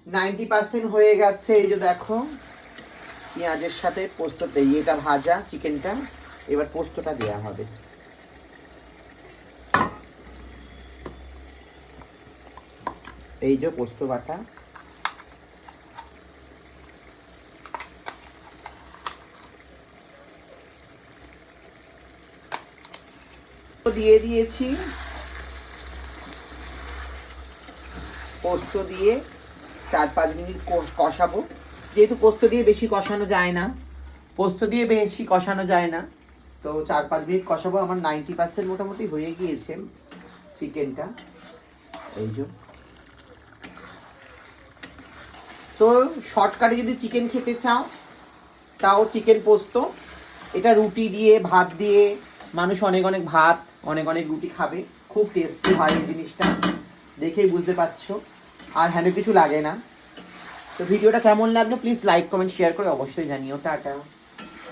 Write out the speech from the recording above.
90% হয়ে গেছে। এই যে দেখো পেঁয়াজের সাথে পোস্ত, এটা ভাজা চিকেনটা, এবার পোস্তটা দেওয়া হবে। এই যে পোস্ত বাটা, দিয়ে দিয়েছি। পোস্ত দিয়ে 4-5 মিনিট কষাবো। যেহেতু পোস্ত দিয়ে বেশি কষানো যায় না, তো 4-5 মিনিট কষাবো। আমার 90% মোটামুটি হয়ে গিয়েছে চিকেনটা। এই যে, তো শর্টকাটে যদি চিকেন খেতে চাও তাও চিকেন পোস্ত, এটা রুটি দিয়ে ভাত দিয়ে মানুষ অনেক অনেক ভাত অনেক অনেক রুটি খাবে। খুব টেস্টি হয় এই জিনিসটা, দেখেই বুঝতে পারছো। আর হ্যাঁ কিছু লাগে না। তো ভিডিওটা কেমন লাগলো প্লিজ লাইক কমেন্ট শেয়ার করে অবশ্যই জানিও। টাটা।